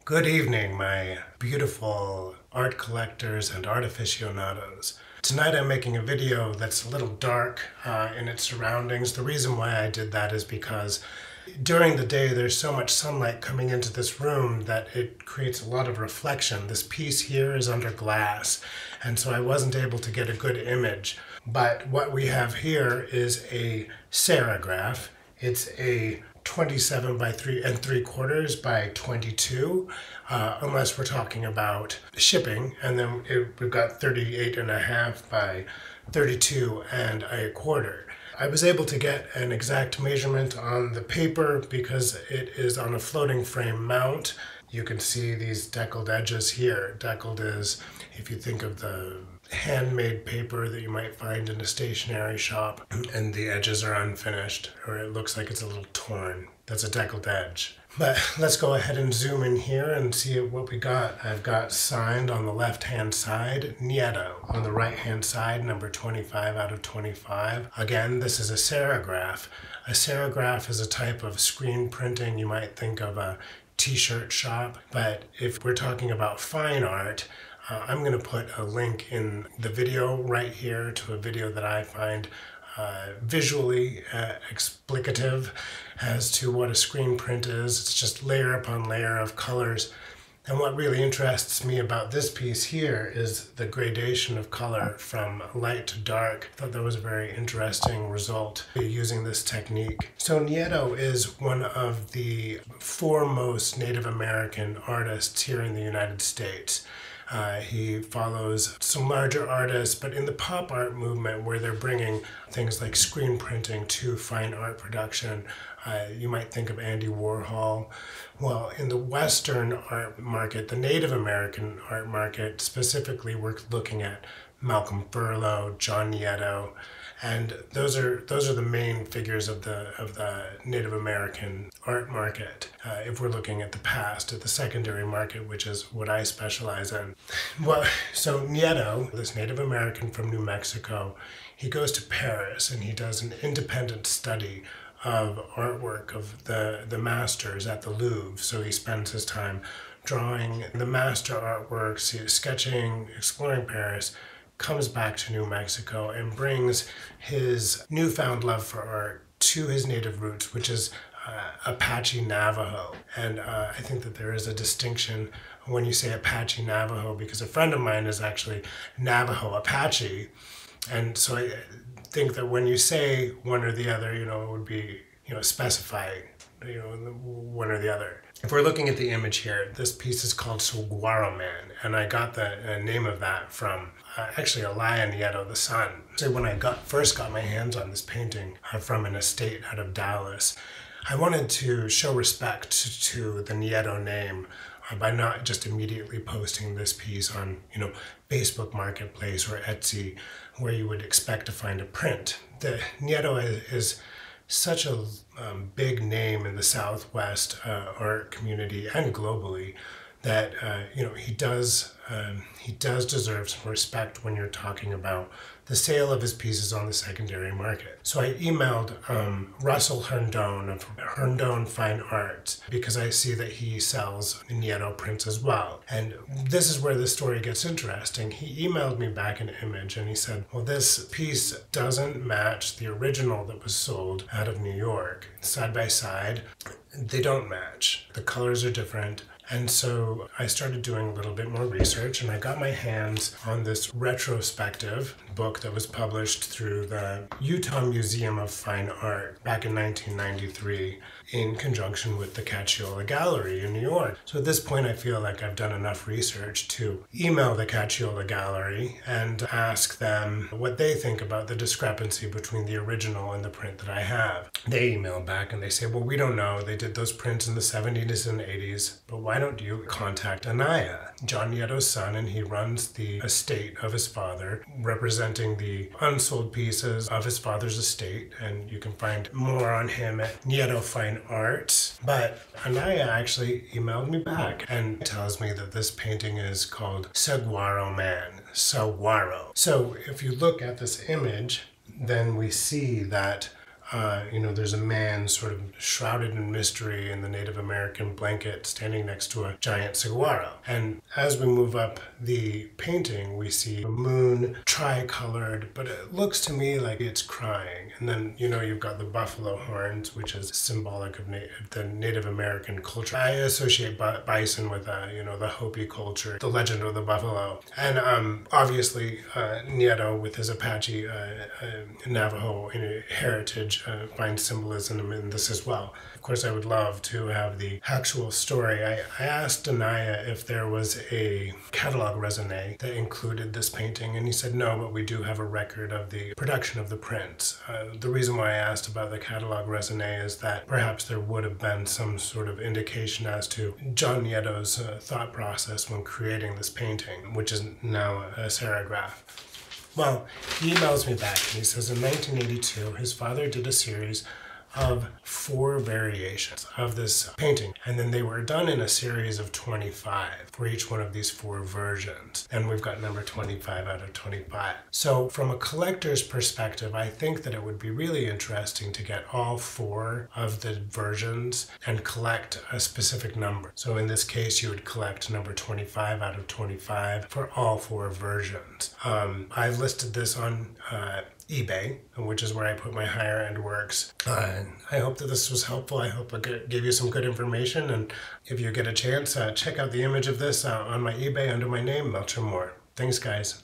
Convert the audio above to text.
Good evening, my beautiful art collectors and art aficionados. Tonight I'm making a video that's a little dark in its surroundings. The reason why I did that is because during the day there's so much sunlight coming into this room that it creates a lot of reflection. This piece here is under glass, and so I wasn't able to get a good image. But what we have here is a serigraph. It's a 27 by 3 3/4 by 22, unless we're talking about shipping, and then we've got 38.5 by 32 1/4. I was able to get an exact measurement on the paper because it is on a floating frame mount. You can see these deckled edges here. Deckled is, if you think of the handmade paper that you might find in a stationery shop, and the edges are unfinished, or it looks like it's a little torn. That's a deckled edge. But let's go ahead and zoom in here and see what we got. I've got signed on the left-hand side, Nieto. On the right-hand side, number 25 out of 25. Again, this is a serigraph. A serigraph is a type of screen printing. You might think of a t-shirt shop, but if we're talking about fine art, I'm going to put a link in the video right here to a video that I find visually explicative as to what a screen print is. It's just layer upon layer of colors. And what really interests me about this piece here is the gradation of color from light to dark. I thought that was a very interesting result using this technique. So Nieto is one of the foremost Native American artists here in the United States. He follows some larger artists, but in the pop art movement where they're bringing things like screen printing to fine art production, you might think of Andy Warhol. Well, in the Western art market, the Native American art market specifically, we're looking at Malcolm Furlow, John Nieto, and those are the main figures of the Native American art market. If we're looking at the past, at the secondary market, which is what I specialize in. Well, so Nieto, this Native American from New Mexico, he goes to Paris and he does an independent study of artwork of the masters at the Louvre. So he spends his time drawing the master artworks, sketching, exploring Paris, comes back to New Mexico and brings his newfound love for art to his native roots, which is Apache Navajo. And I think that there is a distinction when you say Apache Navajo, because a friend of mine is actually Navajo Apache. And so I think that when you say one or the other, it would be, specify, one or the other. If we're looking at the image here, this piece is called Saguaro Man, and I got the name of that from actually Alaya Nieto, the son. So when I first got my hands on this painting from an estate out of Dallas, I wanted to show respect to the Nieto name by not just immediately posting this piece on, Facebook Marketplace or Etsy, where you would expect to find a print. The Nieto is such a big name in the Southwest art community and globally that he does deserve some respect when you're talking about the sale of his pieces on the secondary market. So I emailed Russell Herndon of Herndon Fine Art because I see that he sells Nieto prints as well. And this is where the story gets interesting. He emailed me back an image and he said, well, this piece doesn't match the original that was sold out of New York. Side by side, they don't match. The colors are different. And so I started doing a little bit more research, and I got my hands on this retrospective book that was published through the Utah Museum of Fine Art back in 1993 in conjunction with the Cacciola Gallery in New York. So at this point I feel like I've done enough research to email the Cacciola Gallery and ask them what they think about the discrepancy between the original and the print that I have. They email back and they say, well, we don't know. They did those prints in the 70s and 80s, but why don't you contact Anaya, John Nieto's son, and he runs the estate of his father, representing the unsold pieces of his father's estate, and you can find more on him at Nieto Fine Art. But Anaya actually emailed me back and tells me that this painting is called Saguaro Man, Saguaro. So if you look at this image, then we see that there's a man sort of shrouded in mystery in the Native American blanket standing next to a giant saguaro. And as we move up the painting, we see a moon, tri-colored, but it looks to me like it's crying. And then, you've got the buffalo horns, which is symbolic of the Native American culture. I associate bison with, the Hopi culture, the legend of the buffalo. And obviously, Nieto, with his Apache Navajo heritage, finds symbolism in this as well. Of course, I would love to have the actual story. I asked Anaya if there was a catalog raisonné that included this painting, and he said no, but we do have a record of the production of the prints. The reason why I asked about the catalog raisonné is that perhaps there would have been some sort of indication as to John Nieto's thought process when creating this painting, which is now a serigraph. Well, he emails me back and he says in 1982, his father did a series of 4 variations of this painting, and then they were done in a series of 25 for each one of these 4 versions, and we've got number 25 out of 25. So from a collector's perspective, I think that it would be really interesting to get all 4 of the versions and collect a specific number. So in this case, you would collect number 25 out of 25 for all 4 versions. I've listed this on eBay, which is where I put my higher end works. I hope that this was helpful. I hope I gave you some good information. And if you get a chance, check out the image of this on my eBay under my name, Melchor Moore. Thanks, guys.